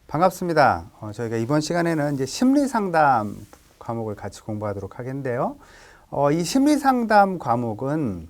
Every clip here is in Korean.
반갑습니다. 저희가 이번 시간에는 이제 심리상담 과목을 같이 공부하도록 하겠는데요. 이 심리상담 과목은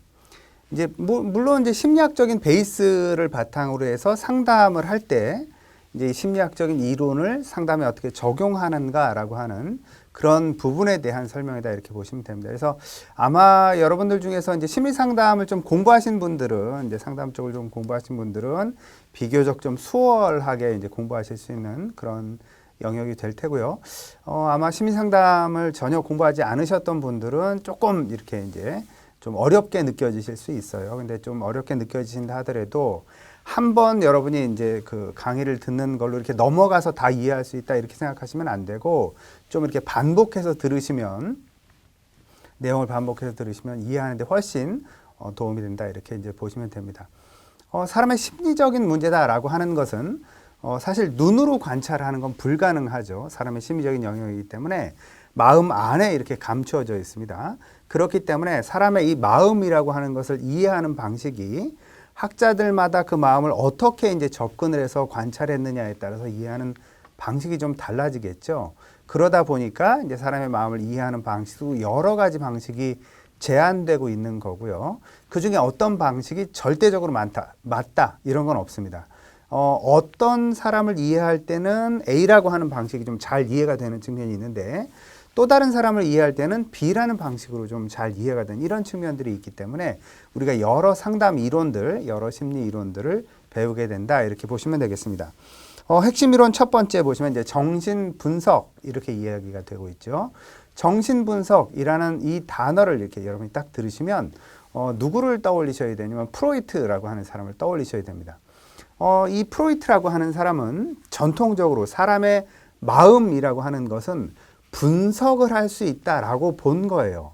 이제 물론 이제 심리학적인 베이스를 바탕으로 해서 상담을 할 때 이제 심리학적인 이론을 상담에 어떻게 적용하는가라고 하는 그런 부분에 대한 설명이다 이렇게 보시면 됩니다. 그래서 아마 여러분들 중에서 이제 심리 상담을 좀 공부하신 분들은 이제 상담 쪽을 좀 공부하신 분들은 비교적 좀 수월하게 이제 공부하실 수 있는 그런 영역이 될 테고요. 아마 심리 상담을 전혀 공부하지 않으셨던 분들은 조금 이렇게 이제 좀 어렵게 느껴지실 수 있어요. 근데 좀 어렵게 느껴지신다 하더라도 한번 여러분이 이제 그 강의를 듣는 걸로 이렇게 넘어가서 다 이해할 수 있다 이렇게 생각하시면 안 되고 좀 이렇게 반복해서 들으시면 내용을 반복해서 들으시면 이해하는데 훨씬 도움이 된다 이렇게 이제 보시면 됩니다. 사람의 심리적인 문제다라고 하는 것은 사실 눈으로 관찰하는 건 불가능하죠. 사람의 심리적인 영역이기 때문에 마음 안에 이렇게 감추어져 있습니다. 그렇기 때문에 사람의 이 마음이라고 하는 것을 이해하는 방식이 학자들마다 그 마음을 어떻게 이제 접근을 해서 관찰했느냐에 따라서 이해하는 방식이 좀 달라지겠죠. 그러다 보니까 이제 사람의 마음을 이해하는 방식도 여러 가지 방식이 제한되고 있는 거고요. 그 중에 어떤 방식이 절대적으로 맞다 이런 건 없습니다. 어떤 사람을 이해할 때는 A라고 하는 방식이 좀 잘 이해가 되는 측면이 있는데 또 다른 사람을 이해할 때는 B라는 방식으로 좀 잘 이해가 되는 이런 측면들이 있기 때문에 우리가 여러 상담 이론들, 여러 심리 이론들을 배우게 된다 이렇게 보시면 되겠습니다. 핵심 이론 첫 번째 보시면 이제 정신 분석 이렇게 이야기가 되고 있죠. 정신 분석이라는 이 단어를 이렇게 여러분이 딱 들으시면 누구를 떠올리셔야 되냐면 프로이트라고 하는 사람을 떠올리셔야 됩니다. 이 프로이트라고 하는 사람은 전통적으로 사람의 마음이라고 하는 것은 분석을 할 수 있다라고 본 거예요.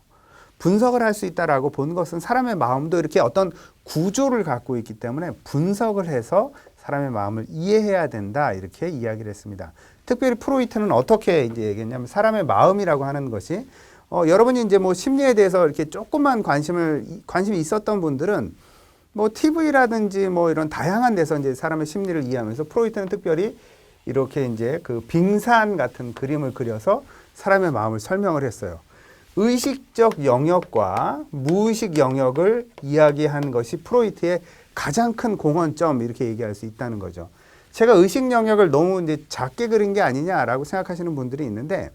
분석을 할 수 있다라고 본 것은 사람의 마음도 이렇게 어떤 구조를 갖고 있기 때문에 분석을 해서 사람의 마음을 이해해야 된다 이렇게 이야기를 했습니다. 특별히 프로이트는 어떻게 이제 얘기했냐면 사람의 마음이라고 하는 것이 여러분이 이제 뭐 심리에 대해서 이렇게 조금만 관심이 있었던 분들은 뭐 TV라든지 뭐 이런 다양한 데서 이제 사람의 심리를 이해하면서 프로이트는 특별히 이렇게 이제 그 빙산 같은 그림을 그려서 사람의 마음을 설명을 했어요. 의식적 영역과 무의식 영역을 이야기한 것이 프로이트의 가장 큰 공헌점 이렇게 얘기할 수 있다는 거죠. 제가 의식 영역을 너무 이제 작게 그린 게 아니냐라고 생각하시는 분들이 있는데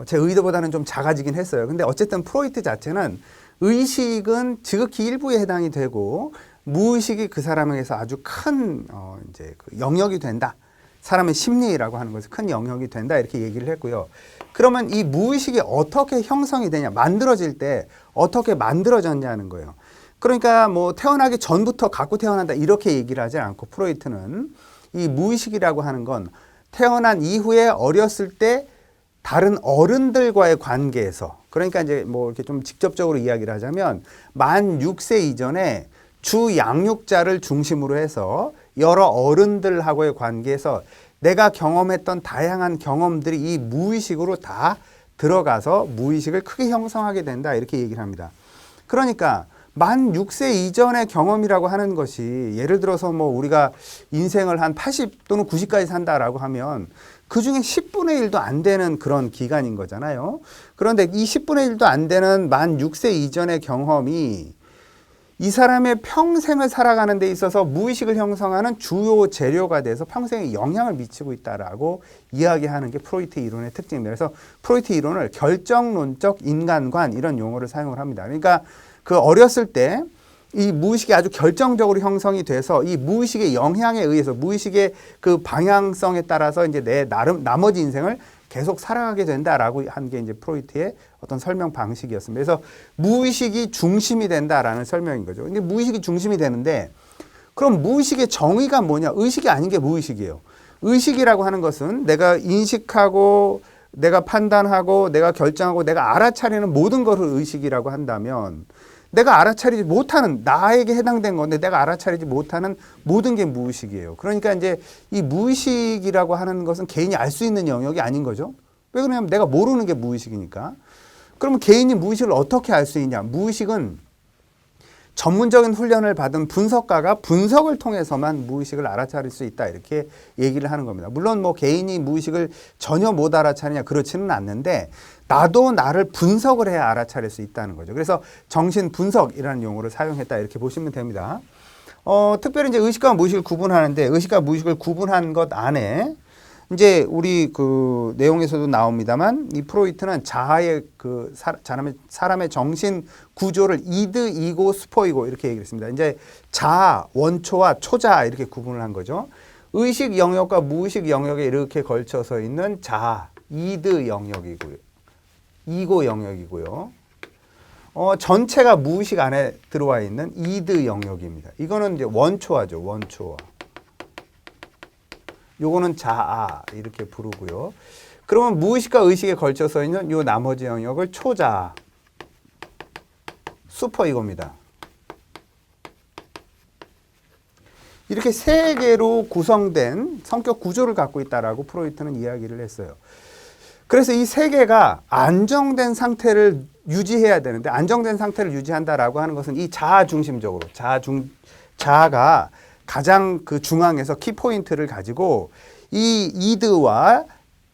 제 의도보다는 좀 작아지긴 했어요. 근데 어쨌든 프로이트 자체는 의식은 지극히 일부에 해당이 되고 무의식이 그 사람에게서 아주 큰 이제 그 영역이 된다. 사람의 심리라고 하는 것이 큰 영역이 된다 이렇게 얘기를 했고요. 그러면 이 무의식이 어떻게 형성이 되냐, 만들어질 때 어떻게 만들어졌냐는 거예요. 그러니까 뭐 태어나기 전부터 갖고 태어난다 이렇게 얘기를 하지 않고 프로이트는 이 무의식이라고 하는 건 태어난 이후에 어렸을 때 다른 어른들과의 관계에서 그러니까 이제 뭐 이렇게 좀 직접적으로 이야기를 하자면 만 6세 이전에 주 양육자를 중심으로 해서 여러 어른들하고의 관계에서 내가 경험했던 다양한 경험들이 이 무의식으로 다 들어가서 무의식을 크게 형성하게 된다 이렇게 얘기를 합니다. 그러니까 만 6세 이전의 경험이라고 하는 것이 예를 들어서 뭐 우리가 인생을 한 80 또는 90까지 산다라고 하면 그 중에 10분의 1도 안 되는 그런 기간인 거잖아요. 그런데 이 10분의 1도 안 되는 만 6세 이전의 경험이 이 사람의 평생을 살아가는 데 있어서 무의식을 형성하는 주요 재료가 돼서 평생에 영향을 미치고 있다라고 이야기하는 게 프로이트 이론의 특징입니다. 그래서 프로이트 이론을 결정론적 인간관 이런 용어를 사용을 합니다. 그러니까 그 어렸을 때 이 무의식이 아주 결정적으로 형성이 돼서 이 무의식의 영향에 의해서 무의식의 그 방향성에 따라서 이제 내 나머지 인생을 계속 살아가게 된다라고 한 게 이제 프로이트의 어떤 설명 방식이었습니다. 그래서 무의식이 중심이 된다라는 설명인 거죠. 근데 무의식이 중심이 되는데 그럼 무의식의 정의가 뭐냐? 의식이 아닌 게 무의식이에요. 의식이라고 하는 것은 내가 인식하고 내가 판단하고 내가 결정하고 내가 알아차리는 모든 것을 의식이라고 한다면 내가 알아차리지 못하는 나에게 해당된 건데 내가 알아차리지 못하는 모든 게 무의식이에요. 그러니까 이제 이 무의식이라고 하는 것은 개인이 알 수 있는 영역이 아닌 거죠. 왜 그러냐면 내가 모르는 게 무의식이니까. 그러면 개인이 무의식을 어떻게 알 수 있냐? 무의식은 전문적인 훈련을 받은 분석가가 분석을 통해서만 무의식을 알아차릴 수 있다 이렇게 얘기를 하는 겁니다. 물론 뭐 개인이 무의식을 전혀 못 알아차리냐 그렇지는 않는데 나도 나를 분석을 해야 알아차릴 수 있다는 거죠. 그래서 정신분석이라는 용어를 사용했다 이렇게 보시면 됩니다. 특별히 이제 의식과 무의식을 구분하는데 의식과 무의식을 구분한 것 안에 이제 우리 그 내용에서도 나옵니다만 이 프로이트는 자아의 그 사람의 정신 구조를 이드, 이고, 슈퍼이고 이렇게 얘기했습니다. 이제 자아, 원초와 초자아 이렇게 구분을 한 거죠. 의식 영역과 무의식 영역에 이렇게 걸쳐서 있는 자아, 이드 영역이고요. 이고 영역이고요. 전체가 무의식 안에 들어와 있는 이드 영역입니다. 이거는 이제 원초화죠. 원초화. 요거는 자아 이렇게 부르고요. 그러면 무의식과 의식에 걸쳐서 있는 요 나머지 영역을 초자아, 슈퍼 이거입니다. 이렇게 세 개로 구성된 성격 구조를 갖고 있다라고 프로이트는 이야기를 했어요. 그래서 이 세 개가 안정된 상태를 유지해야 되는데 안정된 상태를 유지한다라고 하는 것은 이 자아 중심적으로 자아가 가장 그 중앙에서 키포인트를 가지고 이 이드와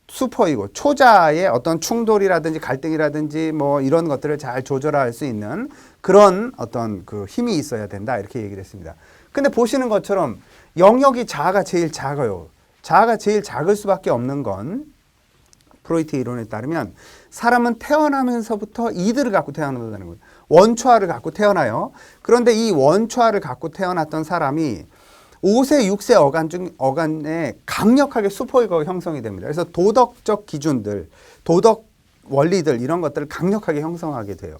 슈퍼이고 초자의 어떤 충돌이라든지 갈등이라든지 뭐 이런 것들을 잘 조절할 수 있는 그런 어떤 그 힘이 있어야 된다 이렇게 얘기를 했습니다. 근데 보시는 것처럼 영역이 자아가 제일 작아요. 자아가 제일 작을 수밖에 없는 건 프로이트 이론에 따르면 사람은 태어나면서부터 이드를 갖고 태어난다는 거예요. 원초화를 갖고 태어나요. 그런데 이 원초화를 갖고 태어났던 사람이 5세, 6세 어간에 강력하게 슈퍼이거가 형성이 됩니다. 그래서 도덕적 기준들, 도덕 원리들 이런 것들을 강력하게 형성하게 돼요.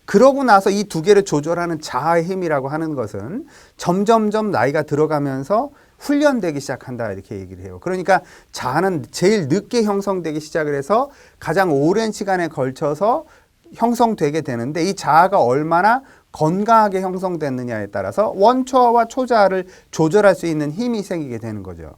그러고 나서 이 두 개를 조절하는 자아의 힘이라고 하는 것은 점점점 나이가 들어가면서 훈련되기 시작한다 이렇게 얘기를 해요. 그러니까 자아는 제일 늦게 형성되기 시작을 해서 가장 오랜 시간에 걸쳐서 형성되게 되는데 이 자아가 얼마나 건강하게 형성됐느냐에 따라서 원초와 초자아를 조절할 수 있는 힘이 생기게 되는 거죠.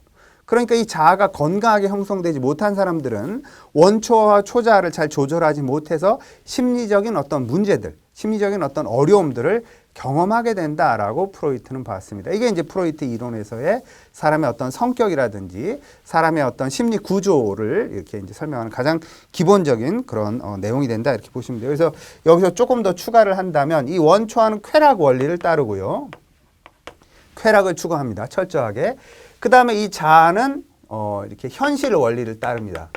그러니까 이 자아가 건강하게 형성되지 못한 사람들은 원초와 초자아를 잘 조절하지 못해서 심리적인 어떤 문제들, 심리적인 어떤 어려움들을 경험하게 된다라고 프로이트는 봤습니다. 이게 이제 프로이트 이론에서의 사람의 어떤 성격이라든지 사람의 어떤 심리 구조를 이렇게 이제 설명하는 가장 기본적인 그런 내용이 된다 이렇게 보시면 돼요. 그래서 여기서 조금 더 추가를 한다면 이 원초와는 쾌락 원리를 따르고요. 쾌락을 추구합니다. 철저하게. 그 다음에 이 자아는 이렇게 현실 원리를 따릅니다.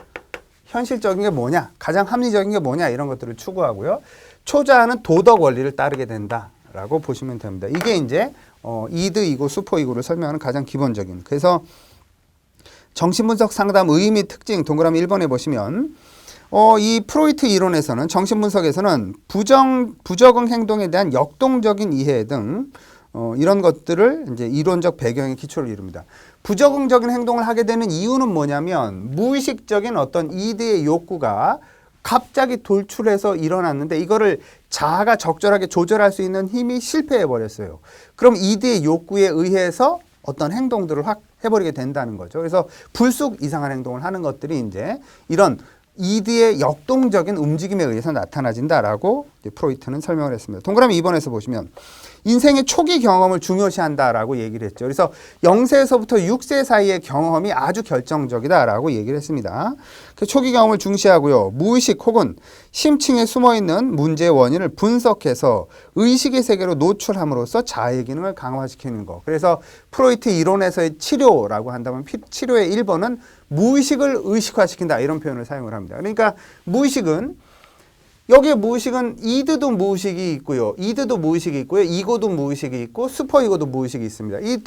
현실적인 게 뭐냐, 가장 합리적인 게 뭐냐 이런 것들을 추구하고요. 초자아는 도덕 원리를 따르게 된다라고 보시면 됩니다. 이게 이제 이드 이고 슈퍼 이고를 설명하는 가장 기본적인. 그래서 정신분석 상담 의미 특징 동그라미 1번에 보시면 이 프로이트 이론에서는 정신분석에서는 부적응 행동에 대한 역동적인 이해 등 이런 것들을 이제 이론적 배경의 기초를 이룹니다. 부적응적인 행동을 하게 되는 이유는 뭐냐면 무의식적인 어떤 이드의 욕구가 갑자기 돌출해서 일어났는데 이거를 자아가 적절하게 조절할 수 있는 힘이 실패해 버렸어요. 그럼 이드의 욕구에 의해서 어떤 행동들을 확 해버리게 된다는 거죠. 그래서 불쑥 이상한 행동을 하는 것들이 이제 이런 이드의 역동적인 움직임에 의해서 나타나진다라고 프로이트는 설명을 했습니다. 동그라미 2번에서 보시면 인생의 초기 경험을 중요시한다라고 얘기를 했죠. 그래서 0세에서부터 6세 사이의 경험이 아주 결정적이다라고 얘기를 했습니다. 그 초기 경험을 중시하고요. 무의식 혹은 심층에 숨어있는 문제의 원인을 분석해서 의식의 세계로 노출함으로써 자아의 기능을 강화시키는 것. 그래서 프로이트 이론에서의 치료라고 한다면 치료의 1번은 무의식을 의식화시킨다 이런 표현을 사용을 합니다. 그러니까 무의식은 여기에 무의식은 이드도 무의식이 있고요. 이드도 무의식이 있고요. 이고도 무의식이 있고 슈퍼 이고도 무의식이 있습니다. 이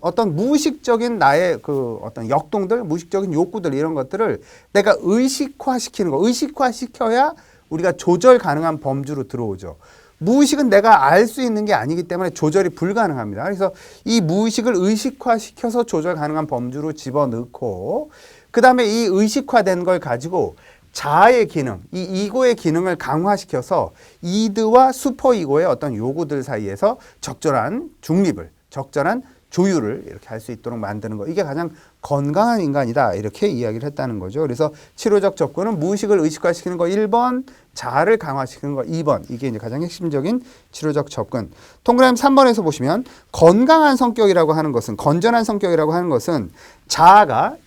어떤 무의식적인 나의 그 어떤 역동들, 무의식적인 욕구들 이런 것들을 내가 의식화시키는 거. 의식화시켜야 우리가 조절 가능한 범주로 들어오죠. 무의식은 내가 알 수 있는 게 아니기 때문에 조절이 불가능합니다. 그래서 이 무의식을 의식화시켜서 조절 가능한 범주로 집어넣고 그 다음에 이 의식화된 걸 가지고 자아의 기능, 이 이고의 기능을 강화시켜서 이드와 슈퍼 이고의 어떤 요구들 사이에서 적절한 중립을, 적절한 조율을 이렇게 할 수 있도록 만드는 거. 이게 가장 건강한 인간이다. 이렇게 이야기를 했다는 거죠. 그래서 치료적 접근은 무의식을 의식화시키는 거 1번, 자아를 강화시키는 거 2번. 이게 이제 가장 핵심적인 치료적 접근. 동그라미 3번에서 보시면 건강한 성격이라고 하는 것은, 건전한 성격이라고 하는 것은 자아가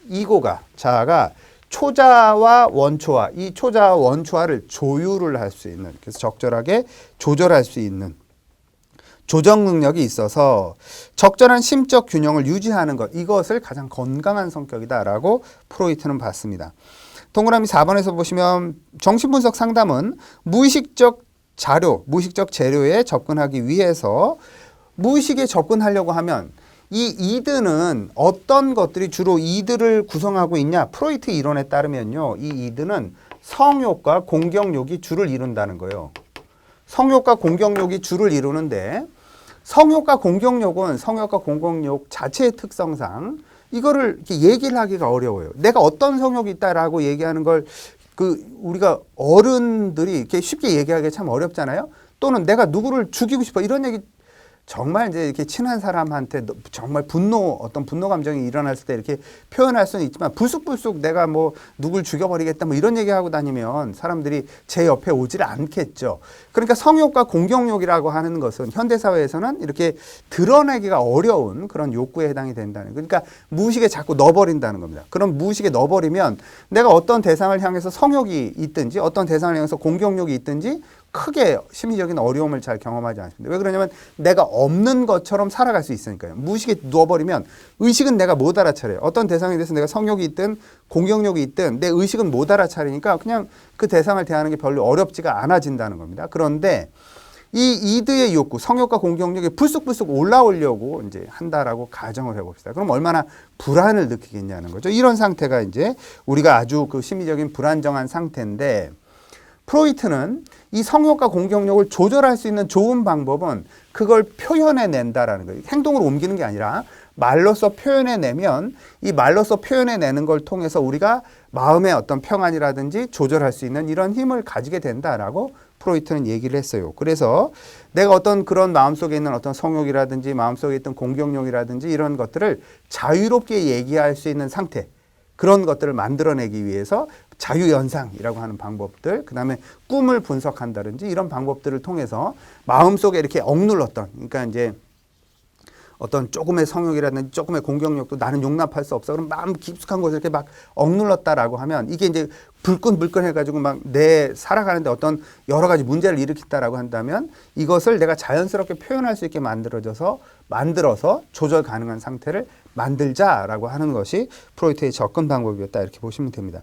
초자와 원초화, 이 초자와 원초화를 조율을 할 수 있는, 그래서 적절하게 조절할 수 있는 조정 능력이 있어서 적절한 심적 균형을 유지하는 것, 이것을 가장 건강한 성격이다라고 프로이트는 봤습니다. 동그라미 4번에서 보시면 정신분석 상담은 무의식적 자료, 무의식적 재료에 접근하기 위해서 무의식에 접근하려고 하면 이 이드는 어떤 것들이 주로 이드를 구성하고 있냐? 프로이트 이론에 따르면요, 이 이드는 성욕과 공경욕이 주를 이룬다는 거예요. 성욕과 공경욕이 주를 이루는데, 성욕과 공경욕은 성욕과 공경욕 자체의 특성상 이거를 이렇게 얘기를 하기가 어려워요. 내가 어떤 성욕이 있다라고 얘기하는 걸 우리가 어른들이 이렇게 쉽게 얘기하기 참 어렵잖아요. 또는 내가 누구를 죽이고 싶어 이런 얘기, 정말 이제 이렇게 친한 사람한테 정말 어떤 분노 감정이 일어났을 때 이렇게 표현할 수는 있지만, 불쑥불쑥 내가 뭐 누굴 죽여버리겠다 뭐 이런 얘기하고 다니면 사람들이 제 옆에 오질 않겠죠. 그러니까 성욕과 공경욕이라고 하는 것은 현대사회에서는 이렇게 드러내기가 어려운 그런 욕구에 해당이 된다는, 그러니까 무의식에 자꾸 넣어버린다는 겁니다. 그럼 무의식에 넣어버리면 내가 어떤 대상을 향해서 성욕이 있든지 어떤 대상을 향해서 공경욕이 있든지 크게 심리적인 어려움을 잘 경험하지 않습니다. 왜 그러냐면 내가 없는 것처럼 살아갈 수 있으니까요. 무의식에 누워버리면 의식은 내가 못 알아차려요. 어떤 대상에 대해서 내가 성욕이 있든 공경욕이 있든 내 의식은 못 알아차리니까 그냥 그 대상을 대하는 게 별로 어렵지가 않아진다는 겁니다. 그런데 이 이드의 욕구, 성욕과 공경욕이 불쑥불쑥 올라오려고 이제 한다라고 가정을 해봅시다. 그럼 얼마나 불안을 느끼겠냐는 거죠. 이런 상태가 이제 우리가 아주 그 심리적인 불안정한 상태인데, 프로이트는 이 성욕과 공경욕을 조절할 수 있는 좋은 방법은 그걸 표현해낸다라는 거예요. 행동으로 옮기는 게 아니라 말로써 표현해내면, 이 말로써 표현해내는 걸 통해서 우리가 마음의 어떤 평안이라든지 조절할 수 있는 이런 힘을 가지게 된다라고 프로이트는 얘기를 했어요. 그래서 내가 어떤 그런 마음속에 있는 어떤 성욕이라든지 마음속에 있던 공경욕이라든지 이런 것들을 자유롭게 얘기할 수 있는 상태, 그런 것들을 만들어내기 위해서 자유연상이라고 하는 방법들, 그 다음에 꿈을 분석한다든지 이런 방법들을 통해서 마음속에 이렇게 억눌렀던, 그러니까 이제 어떤 조금의 성욕이라든지 조금의 공경욕도 나는 용납할 수 없어. 그럼 마음 깊숙한 곳을 이렇게 막 억눌렀다라고 하면 이게 이제 불끈불끈 해가지고 막 내 살아가는데 어떤 여러 가지 문제를 일으킨다라고 한다면 이것을 내가 자연스럽게 표현할 수 있게 만들어서 조절 가능한 상태를 만들자라고 하는 것이 프로이트의 접근 방법이었다, 이렇게 보시면 됩니다.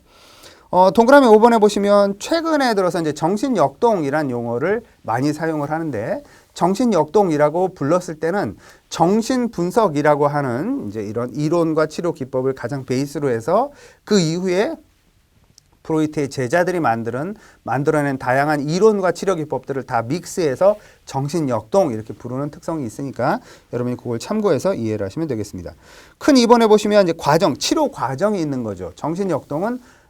동그라미 5번에 보시면 최근에 들어서 이제 정신역동이란 용어를 많이 사용을 하는데, 정신역동이라고 불렀을 때는 정신분석이라고 하는 이제 이런 이론과 치료 기법을 가장 베이스로 해서 그 이후에 프로이트의 제자들이 만들어낸 다양한 이론과 치료 기법들을 다 믹스해서 정신역동 이렇게 부르는 특성이 있으니까 여러분이 그걸 참고해서 이해를 하시면 되겠습니다. 큰 2번에 보시면 이제 치료 과정이 있는 거죠.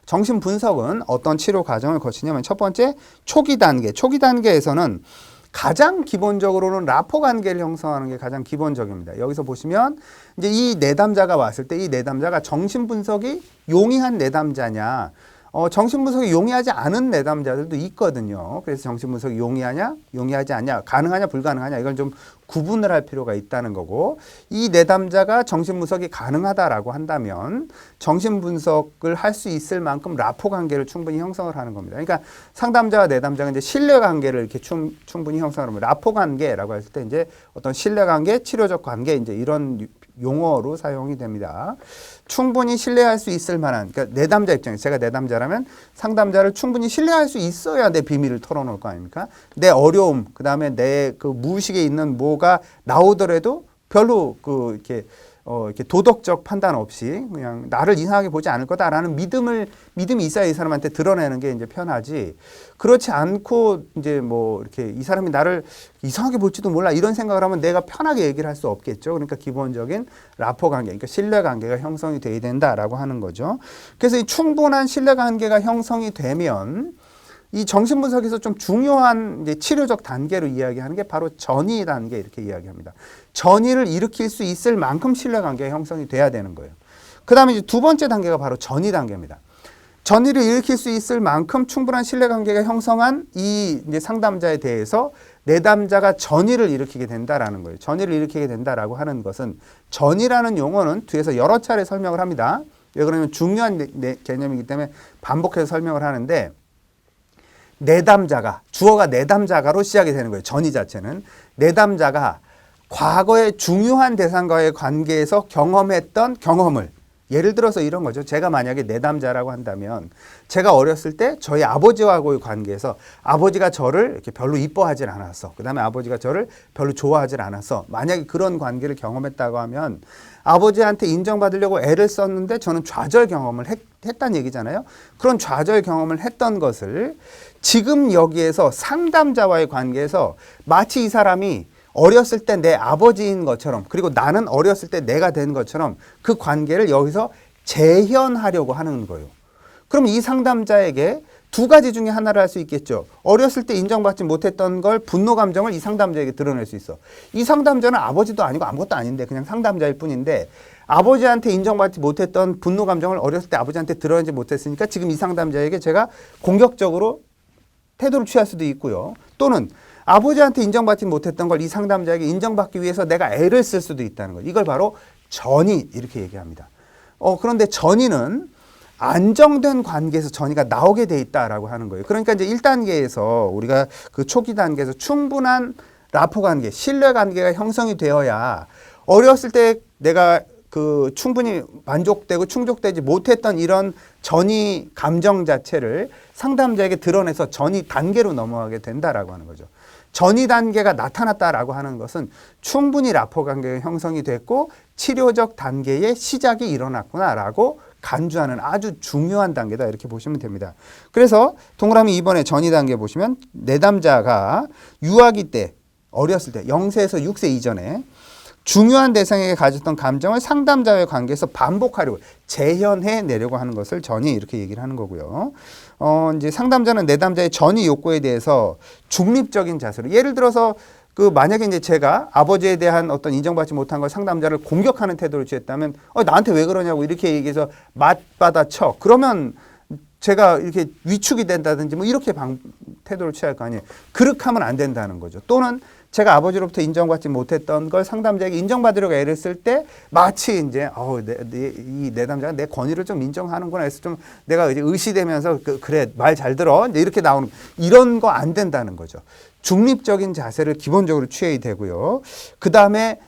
정신분석은 어떤 치료 과정을 거치냐면, 첫 번째 초기 단계에서는 가장 기본적으로는 라포 관계를 형성하는 게 가장 기본적입니다. 여기서 보시면 이제 이 내담자가 왔을 때 이 내담자가 정신분석이 용이한 내담자냐, 정신분석이 용이하지 않은 내담자들도 있거든요. 그래서 정신분석이 용이하냐, 용이하지 않냐, 가능하냐, 불가능하냐, 이걸 좀 구분을 할 필요가 있다는 거고, 이 내담자가 정신분석이 가능하다라고 한다면 정신분석을 할 수 있을 만큼 라포 관계를 충분히 형성을 하는 겁니다. 그러니까 상담자와 내담자가 이제 신뢰 관계를 이렇게 충분히 형성을 하면, 라포 관계라고 했을 때 이제 어떤 신뢰 관계, 치료적 관계, 이제 이런 용어로 사용이 됩니다. 충분히 신뢰할 수 있을 만한, 그러니까 내담자 입장에서, 제가 내담자라면 상담자를 충분히 신뢰할 수 있어야 내 비밀을 털어놓을 거 아닙니까? 내 어려움, 그 다음에 내 그 무의식에 있는 뭐가 나오더라도 별로 이렇게 도덕적 판단 없이 그냥 나를 이상하게 보지 않을 거다라는 믿음이 있어야 이 사람한테 드러내는 게 이제 편하지. 그렇지 않고 이제 뭐 이렇게 이 사람이 나를 이상하게 볼지도 몰라 이런 생각을 하면 내가 편하게 얘기를 할 수 없겠죠. 그러니까 기본적인 라포 관계, 그러니까 신뢰 관계가 형성이 돼야 된다라고 하는 거죠. 그래서 이 충분한 신뢰 관계가 형성이 되면 이 정신분석에서 좀 중요한 이제 치료적 단계로 이야기하는 게 바로 전이 단계, 이렇게 이야기합니다. 전이를 일으킬 수 있을 만큼 신뢰관계가 형성이 돼야 되는 거예요. 그 다음에 이제 두 번째 단계가 바로 전이 단계입니다. 전이를 일으킬 수 있을 만큼 충분한 신뢰관계가 형성한 이 이제 상담자에 대해서 내담자가 전이를 일으키게 된다라는 거예요. 전이를 일으키게 된다라고 하는 것은 전이라는 용어는 뒤에서 여러 차례 설명을 합니다. 왜 그러냐면 중요한 개념이기 때문에 반복해서 설명을 하는데 내담자가 주어가 내담자가로 시작이 되는 거예요. 전이 자체는 내담자가 과거의 중요한 대상과의 관계에서 경험했던 경험을 예를 들어서 이런 거죠. 제가 만약에 내담자라고 한다면 제가 어렸을 때 저희 아버지와의 관계에서 아버지가 저를 이렇게 별로 이뻐하질 않았어. 그 다음에 아버지가 저를 별로 좋아하질 않았어. 만약에 그런 관계를 경험했다고 하면 아버지한테 인정받으려고 애를 썼는데 저는 좌절 경험을 했다는 얘기잖아요. 그런 좌절 경험을 했던 것을 지금 여기에서 상담자와의 관계에서 마치 이 사람이 어렸을 때 내 아버지인 것처럼 그리고 나는 어렸을 때 내가 된 것처럼 그 관계를 여기서 재현하려고 하는 거예요. 그럼 이 상담자에게 두 가지 중에 하나를 할 수 있겠죠. 어렸을 때 인정받지 못했던 걸 분노 감정을 이 상담자에게 드러낼 수 있어. 이 상담자는 아버지도 아니고 아무것도 아닌데 그냥 상담자일 뿐인데 아버지한테 인정받지 못했던 분노 감정을 어렸을 때 아버지한테 드러내지 못했으니까 지금 이 상담자에게 제가 공격적으로 태도를 취할 수도 있고요. 또는 아버지한테 인정받지 못했던 걸 이 상담자에게 인정받기 위해서 내가 애를 쓸 수도 있다는 거예요. 이걸 바로 전이 이렇게 얘기합니다. 그런데 전이는 안정된 관계에서 전이가 나오게 돼 있다라고 하는 거예요. 그러니까 이제 1단계에서 우리가 그 초기 단계에서 충분한 라포 관계, 신뢰 관계가 형성이 되어야 어렸을 때 내가 그 충분히 만족되고 충족되지 못했던 이런 전이 감정 자체를 상담자에게 드러내서 전이 단계로 넘어가게 된다라고 하는 거죠. 전이 단계가 나타났다라고 하는 것은 충분히 라포 관계가 형성이 됐고 치료적 단계의 시작이 일어났구나라고 간주하는 아주 중요한 단계다 이렇게 보시면 됩니다. 그래서 동그라미 2번에 전이 단계 보시면 내담자가 유아기 때 어렸을 때 0세에서 6세 이전에 중요한 대상에게 가졌던 감정을 상담자와의 관계에서 반복하려고 재현해 내려고 하는 것을 전이 이렇게 얘기를 하는 거고요. 이제 상담자는 내담자의 전이 욕구에 대해서 중립적인 자세로 예를 들어서 그 만약에 이제 제가 아버지에 대한 어떤 인정받지 못한 걸 상담자를 공격하는 태도를 취했다면 나한테 왜 그러냐고 이렇게 얘기해서 맞받아쳐. 그러면 제가 이렇게 위축이 된다든지 뭐 이렇게 태도를 취할 거 아니에요. 그렇게 하면 안 된다는 거죠. 또는 제가 아버지로부터 인정받지 못했던 걸 상담자에게 인정받으려고 애를 쓸 때 마치 이제 이 내담자가 내 권위를 좀 인정하는구나 해서 좀 내가 이제 의시되면서 그래 말 잘 들어 이제 이렇게 나오는 이런 거 안 된다는 거죠. 중립적인 자세를 기본적으로 취해야 되고요. 그 다음에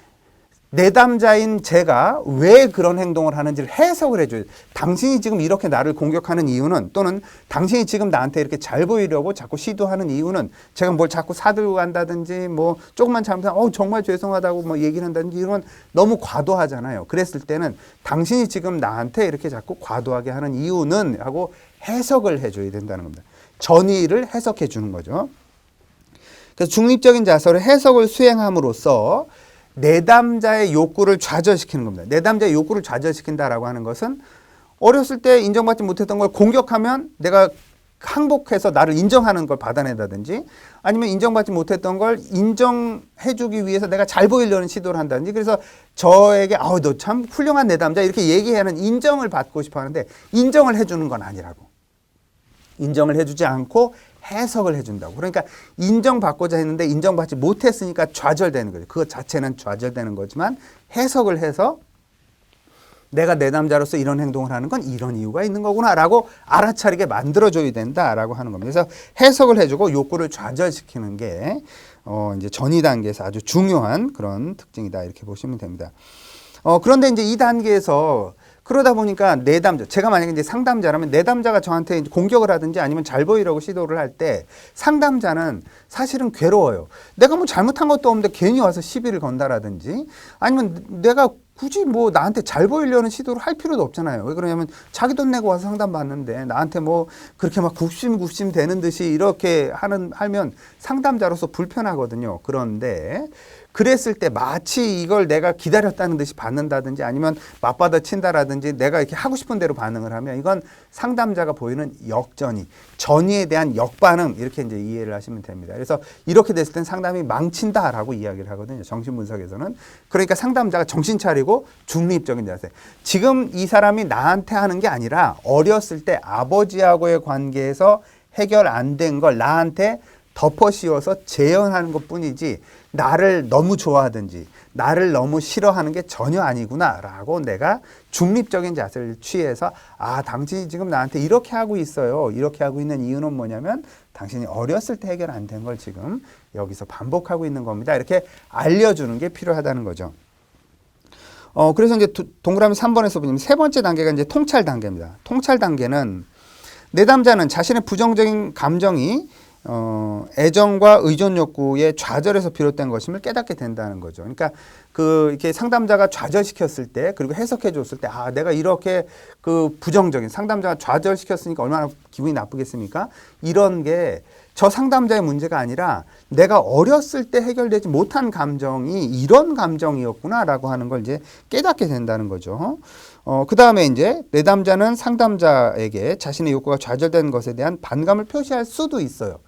내담자인 제가 왜 그런 행동을 하는지를 해석을 해줘요. 당신이 지금 이렇게 나를 공격하는 이유는 또는 당신이 지금 나한테 이렇게 잘 보이려고 자꾸 시도하는 이유는 제가 뭘 자꾸 사들고 간다든지 뭐 조금만 잘못하면 정말 죄송하다고 뭐 얘기를 한다든지 이런 건 너무 과도하잖아요. 그랬을 때는 당신이 지금 나한테 이렇게 자꾸 과도하게 하는 이유는 하고 해석을 해줘야 된다는 겁니다. 전의를 해석해 주는 거죠. 그래서 중립적인 자세로 해석을 수행함으로써 내담자의 욕구를 좌절시키는 겁니다. 내담자의 욕구를 좌절시킨다라고 하는 것은 어렸을 때 인정받지 못했던 걸 공격하면 내가 항복해서 나를 인정하는 걸 받아낸다든지 아니면 인정받지 못했던 걸 인정해주기 위해서 내가 잘 보이려는 시도를 한다든지 그래서 저에게 너 참 훌륭한 내담자 이렇게 얘기하는 인정을 받고 싶어 하는데 인정을 해주는 건 아니라고. 인정을 해주지 않고 해석을 해준다고. 그러니까 인정받고자 했는데 인정받지 못했으니까 좌절되는 거죠. 그것 자체는 좌절되는 거지만 해석을 해서 내가 내담자로서 이런 행동을 하는 건 이런 이유가 있는 거구나라고 알아차리게 만들어줘야 된다라고 하는 겁니다. 그래서 해석을 해주고 욕구를 좌절시키는 게 이제 전이 단계에서 아주 중요한 그런 특징이다 이렇게 보시면 됩니다. 그런데 이제 이 단계에서 그러다 보니까 내담자, 제가 만약에 이제 상담자라면 내담자가 저한테 이제 공격을 하든지 아니면 잘 보이려고 시도를 할 때 상담자는 사실은 괴로워요. 내가 뭐 잘못한 것도 없는데 괜히 와서 시비를 건다라든지 아니면 내가 굳이 뭐 나한테 잘 보이려는 시도를 할 필요도 없잖아요. 왜 그러냐면 자기 돈 내고 와서 상담 받는데 나한테 뭐 그렇게 막 굽심 되는 듯이 이렇게 하면 상담자로서 불편하거든요. 그런데 그랬을 때 마치 이걸 내가 기다렸다는 듯이 받는다든지 아니면 맞받아 친다라든지 내가 이렇게 하고 싶은 대로 반응을 하면 이건 상담자가 보이는 역전이, 전이에 대한 역반응, 이렇게 이제 이해를 하시면 됩니다. 그래서 이렇게 됐을 땐 상담이 망친다라고 이야기를 하거든요. 정신분석에서는. 그러니까 상담자가 정신 차리고 중립적인 자세. 지금 이 사람이 나한테 하는 게 아니라 어렸을 때 아버지하고의 관계에서 해결 안 된 걸 나한테 덮어 씌워서 재현하는 것 뿐이지 나를 너무 좋아하든지 나를 너무 싫어하는 게 전혀 아니구나 라고 내가 중립적인 자세를 취해서 아, 당신이 지금 나한테 이렇게 하고 있어요. 이렇게 하고 있는 이유는 뭐냐면 당신이 어렸을 때 해결 안 된 걸 지금 여기서 반복하고 있는 겁니다. 이렇게 알려주는 게 필요하다는 거죠. 그래서 이제 동그라미 3번에서 보면 세 번째 단계가 이제 통찰 단계입니다. 통찰 단계는 내담자는 자신의 부정적인 감정이 애정과 의존 욕구의 좌절에서 비롯된 것임을 깨닫게 된다는 거죠. 그러니까 이렇게 상담자가 좌절시켰을 때, 그리고 해석해 줬을 때, 아, 내가 이렇게 부정적인 상담자가 좌절시켰으니까 얼마나 기분이 나쁘겠습니까? 이런 게 저 상담자의 문제가 아니라 내가 어렸을 때 해결되지 못한 감정이 이런 감정이었구나라고 하는 걸 이제 깨닫게 된다는 거죠. 그 다음에 이제 내담자는 상담자에게 자신의 욕구가 좌절된 것에 대한 반감을 표시할 수도 있어요.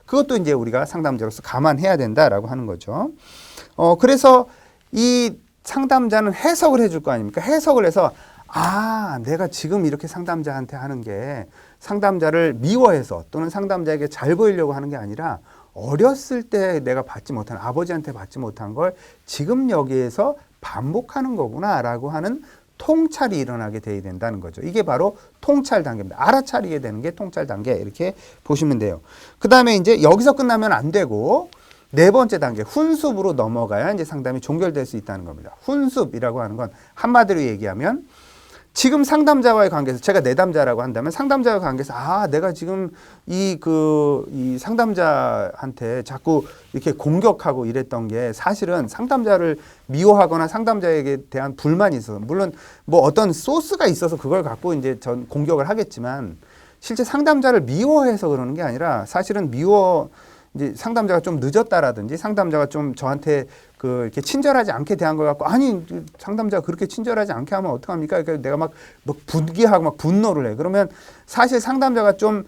그것도 이제 우리가 상담자로서 감안해야 된다라고 하는 거죠. 그래서 이 상담자는 해석을 해줄 거 아닙니까? 해석을 해서 아, 내가 지금 이렇게 상담자한테 하는 게 상담자를 미워해서 또는 상담자에게 잘 보이려고 하는 게 아니라 어렸을 때 내가 받지 못한, 아버지한테 받지 못한 걸 지금 여기에서 반복하는 거구나라고 하는 통찰이 일어나게 돼야 된다는 거죠. 이게 바로 통찰 단계입니다. 알아차리게 되는 게 통찰 단계, 이렇게 보시면 돼요. 그 다음에 이제 여기서 끝나면 안 되고 네 번째 단계 훈습으로 넘어가야 이제 상담이 종결될 수 있다는 겁니다. 훈습이라고 하는 건 한마디로 얘기하면 지금 상담자와의 관계에서, 제가 내담자라고 한다면 상담자와의 관계에서 아, 내가 지금 이 상담자한테 자꾸 이렇게 공격하고 이랬던 게 사실은 상담자를 미워하거나 상담자에게 대한 불만이 있어서, 물론 뭐 어떤 소스가 있어서 그걸 갖고 이제 전 공격을 하겠지만 실제 상담자를 미워해서 그러는 게 아니라 사실은 이제 상담자가 좀 늦었다라든지 상담자가 좀 저한테 이렇게 친절하지 않게 대한 걸 갖고 아니 상담자가 그렇게 친절하지 않게 하면 어떡합니까? 그러니까 내가 막 분기하고 막 분노를 해. 그러면 사실 상담자가 좀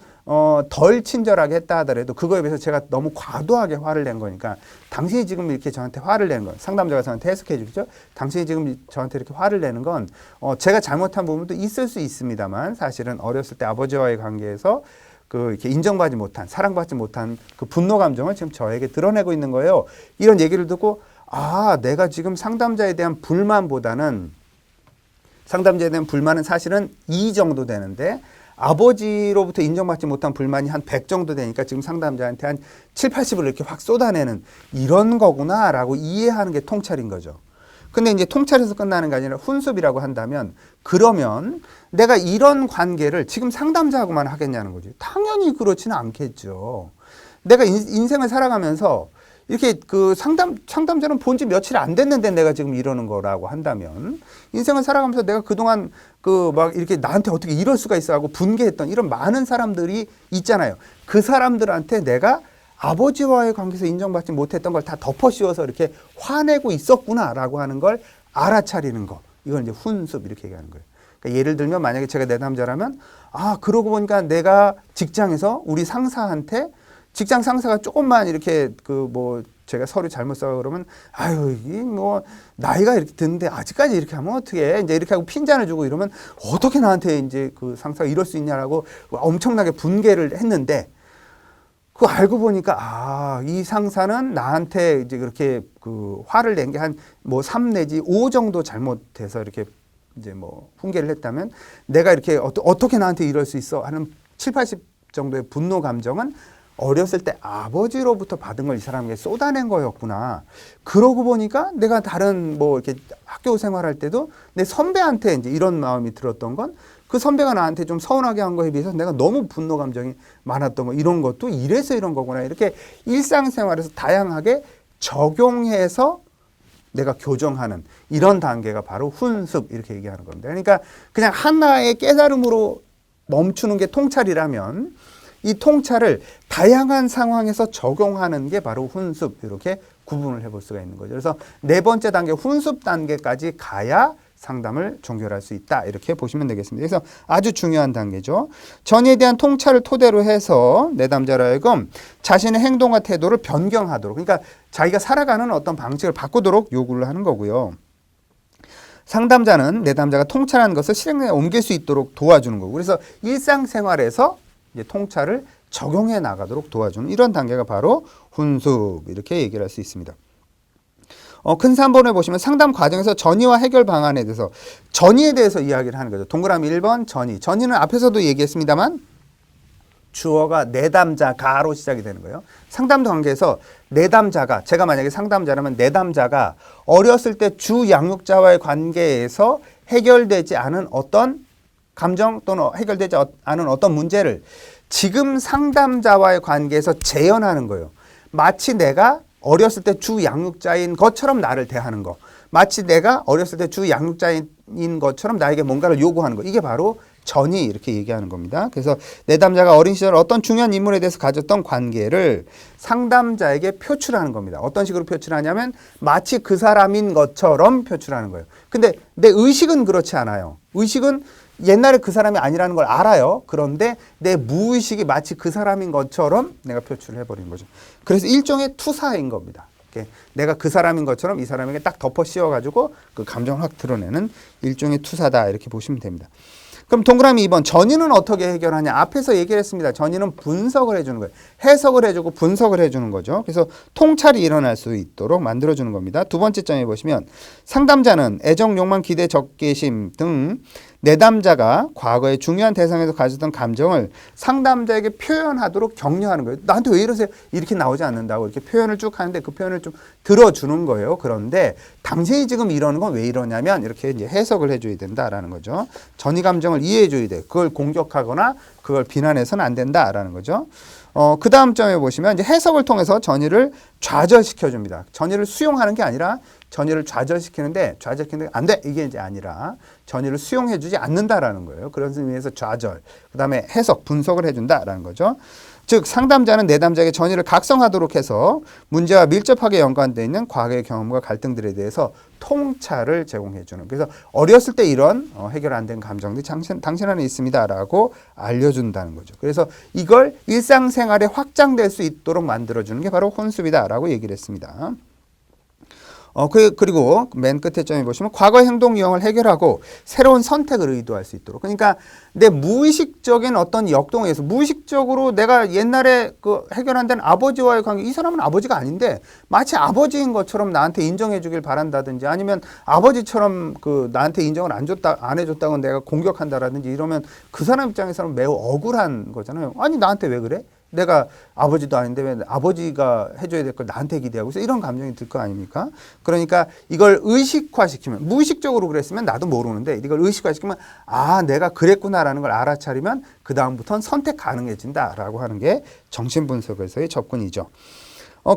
덜 친절하게 했다 하더라도 그거에 비해서 제가 너무 과도하게 화를 낸 거니까 당신이 지금 이렇게 저한테 화를 내는 건, 상담자가 저한테 해석해 주죠. 당신이 지금 저한테 이렇게 화를 내는 건 제가 잘못한 부분도 있을 수 있습니다만 사실은 어렸을 때 아버지와의 관계에서 이렇게 인정받지 못한, 사랑받지 못한 그 분노 감정을 지금 저에게 드러내고 있는 거예요. 이런 얘기를 듣고 아, 내가 지금 상담자에 대한 불만보다는, 상담자에 대한 불만은 사실은 2 정도 되는데 아버지로부터 인정받지 못한 불만이 한 100 정도 되니까 지금 상담자한테 한 7, 80을 이렇게 확 쏟아내는 이런 거구나라고 이해하는 게 통찰인 거죠. 근데 이제 통찰에서 끝나는 게 아니라 훈습이라고 한다면 그러면 내가 이런 관계를 지금 상담자하고만 하겠냐는 거지. 당연히 그렇지는 않겠죠. 내가 인생을 살아가면서 이렇게 상담자는 본 지 며칠 안 됐는데 내가 지금 이러는 거라고 한다면 인생을 살아가면서 내가 그동안 막 이렇게 나한테 어떻게 이럴 수가 있어 하고 분개했던 이런 많은 사람들이 있잖아요. 그 사람들한테 내가 아버지와의 관계에서 인정받지 못했던 걸 다 덮어 씌워서 이렇게 화내고 있었구나라고 하는 걸 알아차리는 거. 이걸 이제 훈습 이렇게 얘기하는 거예요. 그러니까 예를 들면 만약에 제가 내담자라면 아, 그러고 보니까 내가 직장에서 우리 상사한테, 직장 상사가 조금만 이렇게 제가 서류 잘못 써요 그러면 아유, 이 나이가 이렇게 드는데 아직까지 이렇게 하면 어떻게 이제 이렇게 하고 핀잔을 주고 이러면 어떻게 나한테 이제 그 상사가 이럴 수 있냐라고 엄청나게 분개를 했는데 그거 알고 보니까 아, 이 상사는 나한테 이제 그렇게 화를 낸 게 한 3 내지 5 정도 잘못해서 이렇게 이제 훈계를 했다면 내가 이렇게 어떻게 나한테 이럴 수 있어 하는 7, 80 정도의 분노 감정은 어렸을 때 아버지로부터 받은 걸 이 사람에게 쏟아낸 거였구나. 그러고 보니까 내가 다른 이렇게 학교 생활할 때도 내 선배한테 이제 이런 마음이 들었던 건 그 선배가 나한테 좀 서운하게 한 거에 비해서 내가 너무 분노 감정이 많았던 거, 이런 것도 이래서 이런 거구나. 이렇게 일상생활에서 다양하게 적용해서 내가 교정하는 이런 단계가 바로 훈습, 이렇게 얘기하는 겁니다. 그러니까 그냥 하나의 깨달음으로 멈추는 게 통찰이라면 이 통찰을 다양한 상황에서 적용하는 게 바로 훈습, 이렇게 구분을 해볼 수가 있는 거죠. 그래서 네 번째 단계 훈습 단계까지 가야 상담을 종결할 수 있다. 이렇게 보시면 되겠습니다. 그래서 아주 중요한 단계죠. 전이에 대한 통찰을 토대로 해서 내담자로 하여금 자신의 행동과 태도를 변경하도록, 그러니까 자기가 살아가는 어떤 방식을 바꾸도록 요구를 하는 거고요. 상담자는 내담자가 통찰한 것을 실행에 옮길 수 있도록 도와주는 거고, 그래서 일상생활에서 이제 통찰을 적용해 나가도록 도와주는 이런 단계가 바로 훈습, 이렇게 얘기를 할 수 있습니다. 큰 3번에 보시면 상담 과정에서 전이와 해결 방안에 대해서, 전이에 대해서 이야기를 하는 거죠. 동그라미 1번 전이. 전이는 앞에서도 얘기했습니다만 주어가 내담자가로 시작이 되는 거예요. 상담 관계에서 내담자가, 제가 만약에 상담자라면 내담자가 어렸을 때 주 양육자와의 관계에서 해결되지 않은 어떤 감정 또는 해결되지 않은 어떤 문제를 지금 상담자와의 관계에서 재현하는 거예요. 마치 내가 어렸을 때 주 양육자인 것처럼 나를 대하는 거, 마치 내가 어렸을 때 주 양육자인 것처럼 나에게 뭔가를 요구하는 거, 이게 바로 전이, 이렇게 얘기하는 겁니다. 그래서 내담자가 어린 시절 어떤 중요한 인물에 대해서 가졌던 관계를 상담자에게 표출하는 겁니다. 어떤 식으로 표출하냐면 마치 그 사람인 것처럼 표출하는 거예요. 근데 내 의식은 그렇지 않아요. 의식은 옛날에 그 사람이 아니라는 걸 알아요. 그런데 내 무의식이 마치 그 사람인 것처럼 내가 표출을 해버리는 거죠. 그래서 일종의 투사인 겁니다. 내가 그 사람인 것처럼 이 사람에게 딱 덮어 씌워가지고 그 감정을 확 드러내는 일종의 투사다, 이렇게 보시면 됩니다. 그럼 동그라미 2번 전이는 어떻게 해결하냐. 앞에서 얘기를 했습니다. 전이는 분석을 해주는 거예요. 해석을 해주고 분석을 해주는 거죠. 그래서 통찰이 일어날 수 있도록 만들어주는 겁니다. 두 번째 점에 보시면 상담자는 애정, 욕망, 기대, 적개심 등 내담자가 과거의 중요한 대상에서 가졌던 감정을 상담자에게 표현하도록 격려하는 거예요. 나한테 왜 이러세요? 이렇게 나오지 않는다고 이렇게 표현을 쭉 하는데 그 표현을 좀 들어주는 거예요. 그런데 당신이 지금 이러는 건 왜 이러냐면 이렇게 이제 해석을 해줘야 된다라는 거죠. 전이 감정을 이해해줘야 돼. 그걸 공격하거나 그걸 비난해서는 안 된다라는 거죠. 그 다음 점에 보시면 이제 해석을 통해서 전이를 좌절시켜 줍니다. 전이를 수용하는 게 아니라 전이를 좌절시키는데 안 돼! 이게 이제 아니라 전이를 수용해주지 않는다라는 거예요. 그런 의미에서 좌절, 그 다음에 해석, 분석을 해준다라는 거죠. 즉 상담자는 내담자에게 전이를 각성하도록 해서 문제와 밀접하게 연관되어 있는 과거의 경험과 갈등들에 대해서 통찰을 제공해주는, 그래서 어렸을 때 이런 해결 안 된 감정들이 당신 안에 있습니다라고 알려준다는 거죠. 그래서 이걸 일상생활에 확장될 수 있도록 만들어주는 게 바로 훈습이다라고 얘기를 했습니다. 그리고 맨 끝에 점에 보시면 과거의 행동 유형을 해결하고 새로운 선택을 의도할 수 있도록, 그러니까 내 무의식적인 어떤 역동에서 무의식적으로 내가 옛날에 그 해결 안 된 아버지와의 관계, 이 사람은 아버지가 아닌데 마치 아버지인 것처럼 나한테 인정해 주길 바란다든지, 아니면 아버지처럼 그 나한테 인정을 안 해줬다고 내가 공격한다라든지 이러면 그 사람 입장에서는 매우 억울한 거잖아요. 아니 나한테 왜 그래? 내가 아버지도 아닌데 왜 아버지가 해줘야 될 걸 나한테 기대하고 있어? 이런 감정이 들 거 아닙니까? 그러니까 이걸 의식화시키면, 무의식적으로 그랬으면 나도 모르는데 이걸 의식화시키면 아 내가 그랬구나라는 걸 알아차리면 그 다음부터는 선택 가능해진다라고 하는 게 정신분석에서의 접근이죠.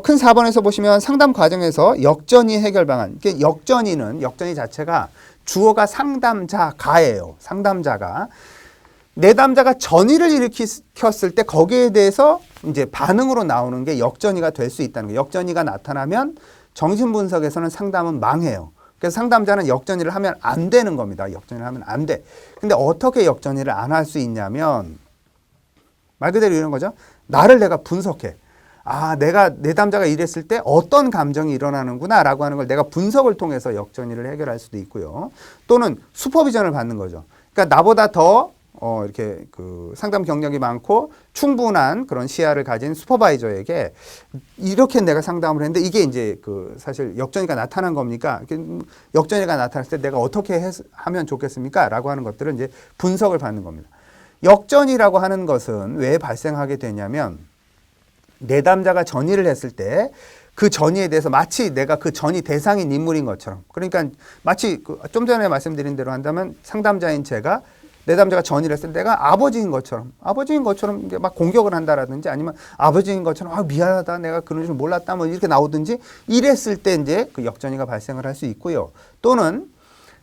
큰 4번에서 보시면 상담 과정에서 역전이 해결 방안. 역전이 자체가 주어가 상담자가예요. 상담자가. 내담자가 전이를 일으켰을 때 거기에 대해서 이제 반응으로 나오는 게 역전이가 될 수 있다는 거예요. 역전이가 나타나면 정신분석에서는 상담은 망해요. 그래서 상담자는 역전이를 하면 안 되는 겁니다. 역전이를 하면 안 돼. 근데 어떻게 역전이를 안 할 수 있냐면 말 그대로 이런 거죠. 나를 내가 분석해. 아, 내가 내담자가 이랬을 때 어떤 감정이 일어나는구나 라고 하는 걸 내가 분석을 통해서 역전이를 해결할 수도 있고요. 또는 슈퍼비전을 받는 거죠. 그러니까 나보다 더 이렇게 그 상담 경력이 많고 충분한 그런 시야를 가진 슈퍼바이저에게 이렇게 내가 상담을 했는데 이게 이제 그 사실 역전이가 나타난 겁니까? 역전이가 나타났을 때 내가 어떻게 하면 좋겠습니까? 라고 하는 것들을 이제 분석을 받는 겁니다. 역전이라고 하는 것은 왜 발생하게 되냐면 내담자가 전이를 했을 때 그 전이에 대해서 마치 내가 그 전이 대상인 인물인 것처럼, 그러니까 마치 좀 전에 말씀드린 대로 한다면 상담자인 제가 내담자가 전이를 했을 때 내가 아버지인 것처럼 이제 막 공격을 한다라든지, 아니면 아버지인 것처럼 아 미안하다 내가 그런 줄 몰랐다 뭐 이렇게 나오든지 이랬을 때 이제 그 역전이가 발생을 할 수 있고요. 또는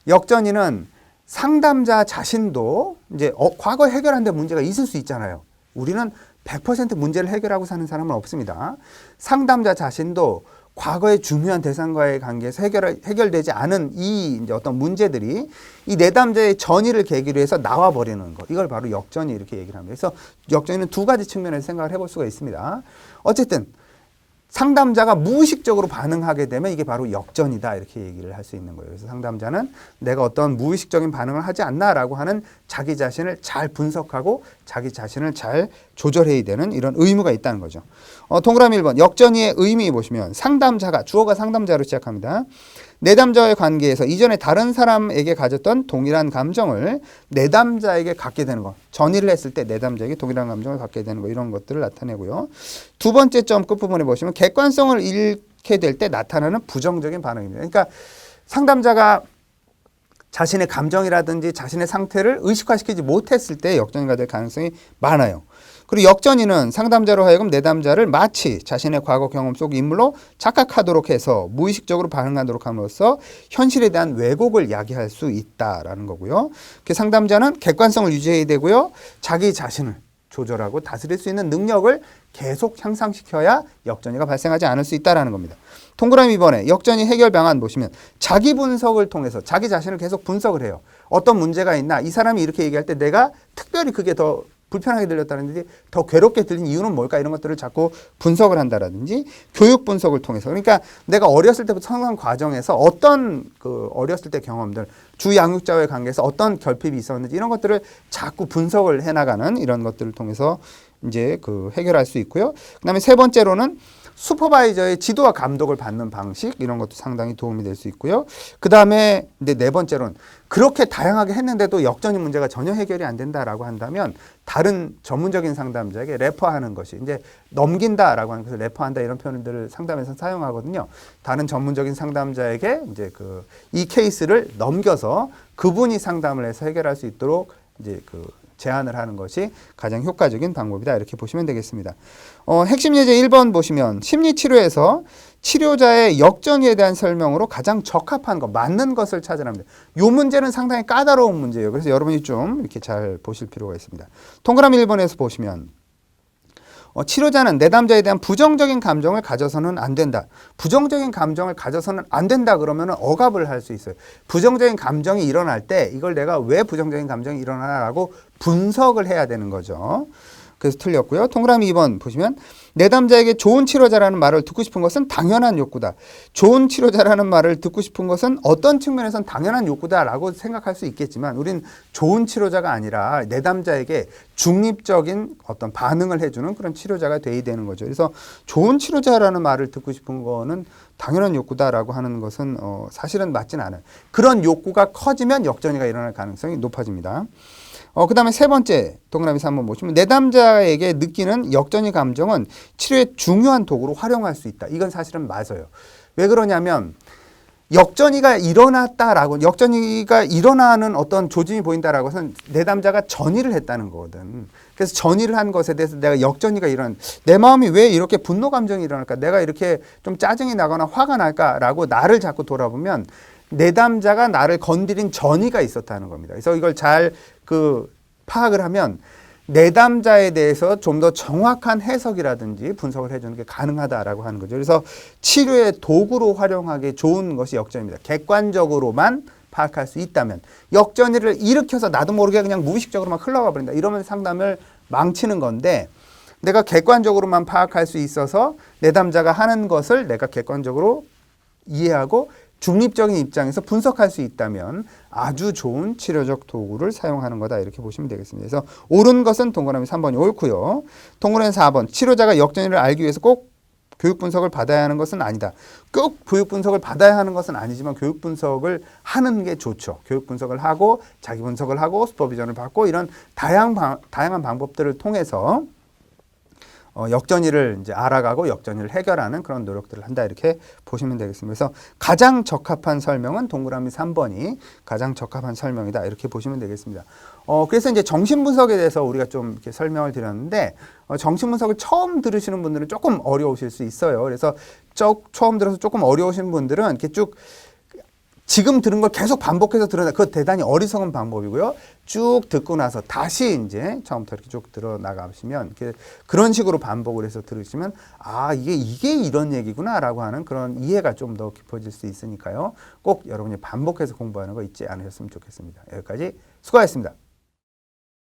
역전이는 상담자 자신도 이제 과거에 해결 안 된 문제가 있을 수 있잖아요. 우리는 100% 문제를 해결하고 사는 사람은 없습니다. 상담자 자신도 과거의 중요한 대상과의 관계에서 해결되지 않은 이 이제 어떤 문제들이 이 내담자의 전의를 계기로 해서 나와 버리는 것. 이걸 바로 역전이 이렇게 얘기를 합니다. 그래서 역전이는 두 가지 측면에서 생각을 해볼 수가 있습니다. 어쨌든 상담자가 무의식적으로 반응하게 되면 이게 바로 역전이다 이렇게 얘기를 할 수 있는 거예요. 그래서 상담자는 내가 어떤 무의식적인 반응을 하지 않나라고 하는 자기 자신을 잘 분석하고 자기 자신을 잘 조절해야 되는 이런 의무가 있다는 거죠. 동그라미 1번 역전이의 의미 보시면 상담자가 주어가 상담자로 시작합니다. 내담자와의 관계에서 이전에 다른 사람에게 가졌던 동일한 감정을 내담자에게 갖게 되는 것. 전의를 했을 때 내담자에게 동일한 감정을 갖게 되는 것. 이런 것들을 나타내고요. 두 번째 점 끝부분에 보시면 객관성을 잃게 될 때 나타나는 부정적인 반응입니다. 그러니까 상담자가 자신의 감정이라든지 자신의 상태를 의식화시키지 못했을 때 역전이가 될 가능성이 많아요. 그리고 역전이는 상담자로 하여금 내담자를 마치 자신의 과거 경험 속 인물로 착각하도록 해서 무의식적으로 반응하도록 함으로써 현실에 대한 왜곡을 야기할 수 있다라는 거고요. 그 상담자는 객관성을 유지해야 되고요. 자기 자신을 조절하고 다스릴 수 있는 능력을 계속 향상시켜야 역전이가 발생하지 않을 수 있다라는 겁니다. 동그라미 2번에 역전이 해결 방안 보시면 자기 분석을 통해서 자기 자신을 계속 분석을 해요. 어떤 문제가 있나? 이 사람이 이렇게 얘기할 때 내가 특별히 그게 더 불편하게 들렸다든지 더 괴롭게 들린 이유는 뭘까 이런 것들을 자꾸 분석을 한다라든지 교육 분석을 통해서 그러니까 내가 어렸을 때부터 성장 과정에서 어떤 그 어렸을 때 경험들 주 양육자와의 관계에서 어떤 결핍이 있었는지 이런 것들을 자꾸 분석을 해나가는 이런 것들을 통해서 이제 그 해결할 수 있고요. 그다음에 세 번째로는 슈퍼바이저의 지도와 감독을 받는 방식 이런 것도 상당히 도움이 될 수 있고요. 그 다음에 이제 네 번째로는 그렇게 다양하게 했는데도 역전이 문제가 전혀 해결이 안 된다라고 한다면 다른 전문적인 상담자에게 레퍼하는 것이 이제 넘긴다라고 하는 것을 레퍼한다 이런 표현들을 상담에서 사용하거든요. 다른 전문적인 상담자에게 이제 그 이 케이스를 넘겨서 그분이 상담을 해서 해결할 수 있도록 이제 그 제안을 하는 것이 가장 효과적인 방법이다 이렇게 보시면 되겠습니다. 핵심 예제 1번 보시면 심리치료에서 치료자의 역전에 대한 설명으로 가장 적합한 것, 맞는 것을 찾으랍니다. 이 문제는 상당히 까다로운 문제예요. 그래서 여러분이 좀 이렇게 잘 보실 필요가 있습니다. 동그라미 1번에서 보시면 치료자는 내담자에 대한 부정적인 감정을 가져서는 안 된다. 부정적인 감정을 가져서는 안 된다 그러면 억압을 할 수 있어요. 부정적인 감정이 일어날 때 이걸 내가 왜 부정적인 감정이 일어나라고 분석을 해야 되는 거죠. 그래서 틀렸고요. 동그라미 2번 보시면 내담자에게 좋은 치료자라는 말을 듣고 싶은 것은 당연한 욕구다. 좋은 치료자라는 말을 듣고 싶은 것은 어떤 측면에선 당연한 욕구다라고 생각할 수 있겠지만 우린 좋은 치료자가 아니라 내담자에게 중립적인 어떤 반응을 해주는 그런 치료자가 돼야 되는 거죠. 그래서 좋은 치료자라는 말을 듣고 싶은 거는 당연한 욕구다라고 하는 것은 사실은 맞진 않아요. 그런 욕구가 커지면 역전이가 일어날 가능성이 높아집니다. 그 다음에 세 번째 동그라미 3번 보시면 내담자에게 느끼는 역전의 감정은 치료의 중요한 도구로 활용할 수 있다. 이건 사실은 맞아요. 왜 그러냐면 역전이가 일어났다라고 역전이가 일어나는 어떤 조짐이 보인다라고 해서 내담자가 전의를 했다는 거거든. 그래서 전의를 한 것에 대해서 내가 역전이가 내 마음이 왜 이렇게 분노 감정이 일어날까? 내가 이렇게 좀 짜증이 나거나 화가 날까라고 나를 자꾸 돌아보면 내담자가 나를 건드린 전의가 있었다는 겁니다. 그래서 이걸 잘 파악을 하면 내담자에 대해서 좀 더 정확한 해석이라든지 분석을 해주는 게 가능하다라고 하는 거죠. 그래서 치료의 도구로 활용하기 좋은 것이 역전입니다. 객관적으로만 파악할 수 있다면 역전을 일으켜서 나도 모르게 그냥 무의식적으로 막 흘러가 버린다. 이러면 상담을 망치는 건데 내가 객관적으로만 파악할 수 있어서 내담자가 하는 것을 내가 객관적으로 이해하고 중립적인 입장에서 분석할 수 있다면 아주 좋은 치료적 도구를 사용하는 거다 이렇게 보시면 되겠습니다. 그래서 옳은 것은 동그라미 3번이 옳고요. 동그라미 4번 치료자가 역전이를 알기 위해서 꼭 교육 분석을 받아야 하는 것은 아니다. 꼭 교육 분석을 받아야 하는 것은 아니지만 교육 분석을 하는 게 좋죠. 교육 분석을 하고 자기 분석을 하고 슈퍼비전을 받고 이런 다양한 방법들을 통해서 역전이를 이제 알아가고 역전이를 해결하는 그런 노력들을 한다 이렇게 보시면 되겠습니다. 그래서 가장 적합한 설명은 동그라미 3번이 가장 적합한 설명이다 이렇게 보시면 되겠습니다. 그래서 이제 정신분석에 대해서 우리가 좀 이렇게 설명을 드렸는데 정신분석을 처음 들으시는 분들은 조금 어려우실 수 있어요. 그래서 처음 들어서 조금 어려우신 분들은 이렇게 쭉 지금 들은 걸 계속 반복해서 들어나, 그거 대단히 어리석은 방법이고요. 쭉 듣고 나서 다시 이제 처음부터 이렇게 쭉 들어 나가시면, 그런 식으로 반복을 해서 들으시면, 아, 이게 이런 얘기구나라고 하는 그런 이해가 좀 더 깊어질 수 있으니까요. 꼭 여러분이 반복해서 공부하는 거 잊지 않으셨으면 좋겠습니다. 여기까지 수고하셨습니다.